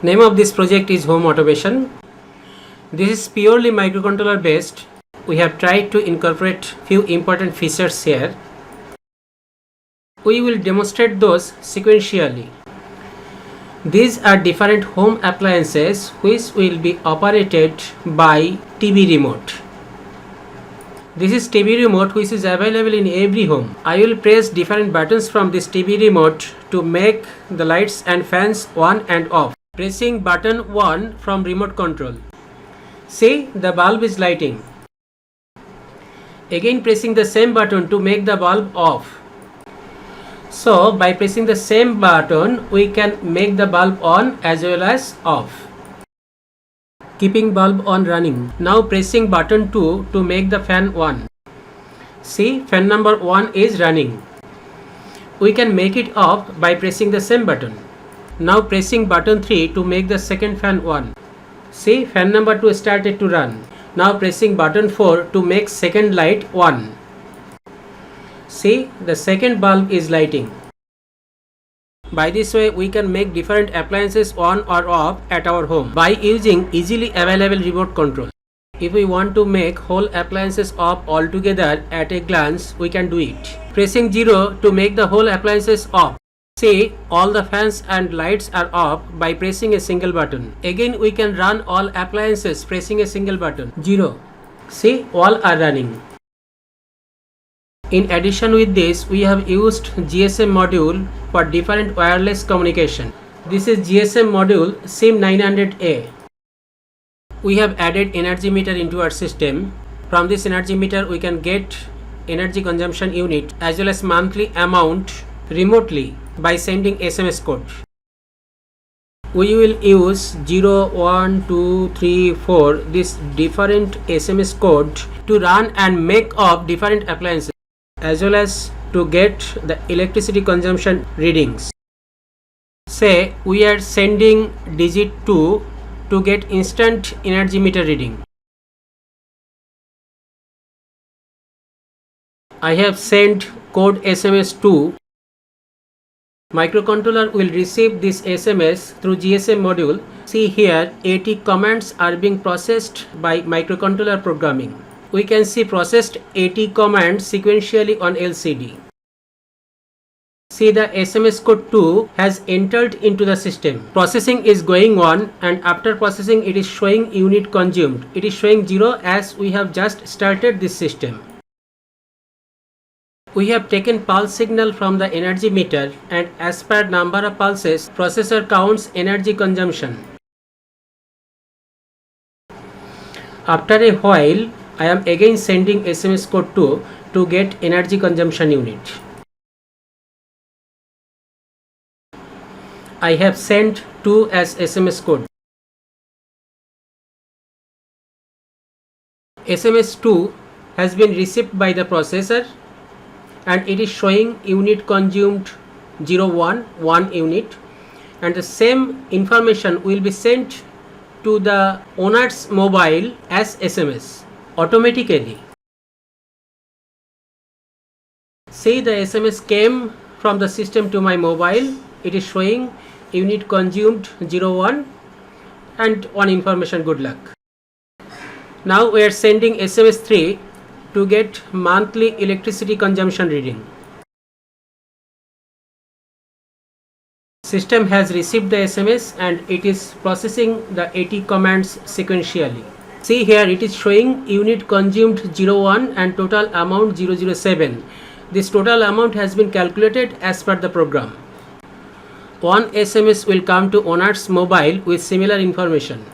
Name of this project is Home Automation. This is purely microcontroller based. We have tried to incorporate few important features here. We will demonstrate those sequentially. These are different home appliances which will be operated by TV remote. This is TV remote which is available in every home. I will press different buttons from this TV remote to make the lights and fans on and off. Pressing button 1 from remote control. See, the bulb is lighting. Again pressing the same button to make the bulb off. So by pressing the same button we can make the bulb on as well as off. Keeping bulb on running. Now pressing button 2 to make the fan on. See, fan number 1 is running. We can make it off by pressing the same button. Now pressing button 3 to make the second fan on. See, fan number 2 started to run. Now pressing button 4 to make second light on. See, the second bulb is lighting. By this way we can make different appliances on or off at our home by using easily available remote control. If we want to make whole appliances off altogether at a glance, we can do it. Pressing 0 to make the whole appliances off. See, all the fans and lights are off by pressing a single button. Again we can run all appliances pressing a single button. 0. See, all are running. In addition with this, we have used GSM module for different wireless communication. This is GSM module SIM900A. We have added energy meter into our system. From this energy meter we can get energy consumption unit as well as monthly amount remotely by sending SMS code. We will use 0, 1, 2, 3, 4 this different SMS code to run and make off different appliances as well as to get the electricity consumption readings. Say we are sending digit 2 to get instant energy meter reading. I have sent code SMS 2. Microcontroller will receive this SMS through GSM module. See here, 80 commands are being processed by microcontroller programming. We can see processed 80 commands sequentially on LCD. See, the SMS code 2 has entered into the system. Processing is going on and after processing it is showing unit consumed. It is showing 0 as we have just started this system. We have taken pulse signal from the energy meter and as per number of pulses, processor counts energy consumption. After a while, I am again sending SMS code 2 to get energy consumption unit. I have sent 2 as SMS code. SMS 2 has been received by the processor and it is showing unit consumed 1 unit, and the same information will be sent to the owner's mobile as SMS automatically. See, the SMS came from the system to my mobile. It is showing unit consumed 1 and one information, good luck. Now we are sending SMS 3 to get monthly electricity consumption reading. System has received the SMS and it is processing the 80 commands sequentially. See here, it is showing unit consumed 1 and total amount 007. This total amount has been calculated as per the program. One SMS will come to owner's mobile with similar information.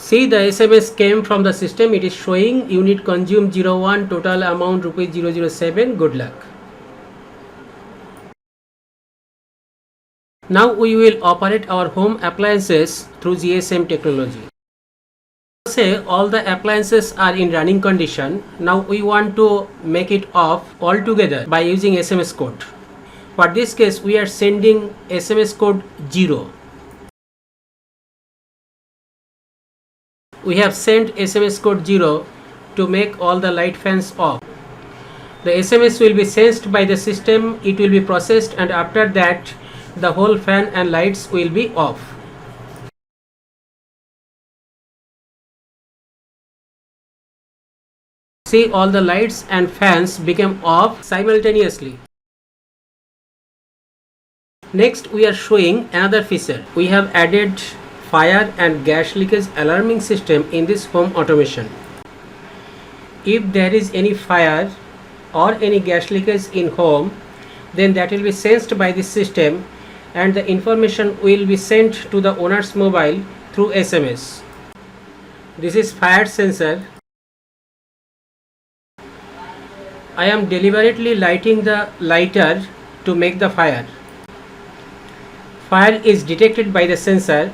See, the SMS came from the system. It is showing unit consumed 1, total amount rupees 007. Good luck. Now we will operate our home appliances through GSM technology. Say all the appliances are in running condition. Now we want to make it off altogether by using SMS code. For this case we are sending SMS code 0. We have sent SMS code 0 to make all the light fans off. The SMS will be sensed by the system, it will be processed, and after that the whole fan and lights will be off. See, all the lights and fans became off simultaneously. Next, we are showing another feature. We have added fire and gas leakage alarming system in this home automation. If there is any fire or any gas leakage in home, then that will be sensed by this system and the information will be sent to the owner's mobile through SMS. This is fire sensor. I am deliberately lighting the lighter to make the fire. Fire is detected by the sensor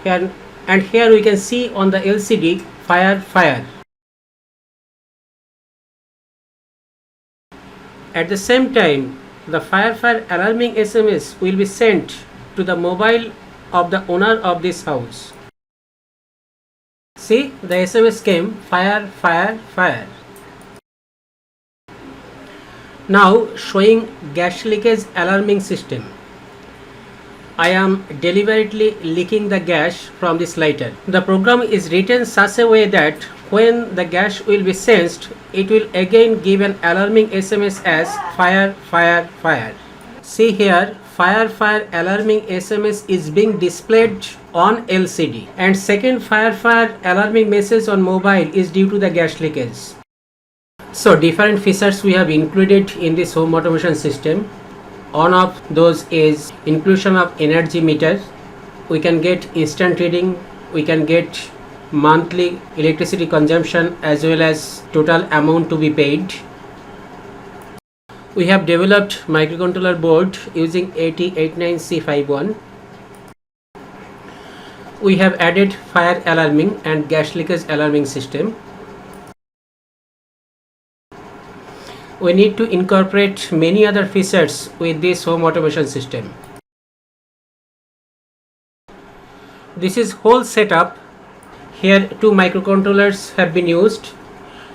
here, and here we can see on the LCD fire. At the same time, the fire alarming SMS will be sent to the mobile of the owner of this house. See, the SMS came fire. Now showing gas leakage alarming system. I am deliberately leaking the gas from this lighter. The program is written such a way that when the gas will be sensed, it will again give an alarming SMS as fire. See here, fire alarming SMS is being displayed on LCD, and second fire alarming message on mobile is due to the gas leakage. So different features we have included in this home automation system. One of those is inclusion of energy meter. We can get instant reading, we can get monthly electricity consumption as well as total amount to be paid. We have developed microcontroller board using AT89C51. We have added fire alarming and gas leakage alarming system. We need to incorporate many other features with this home automation system. This is whole setup. Here two microcontrollers have been used.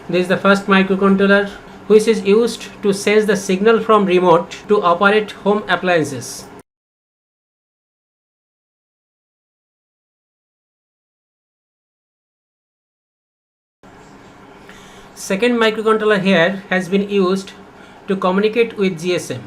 This is the first microcontroller, which is used to sense the signal from remote to operate home appliances. Second microcontroller here has been used to communicate with GSM.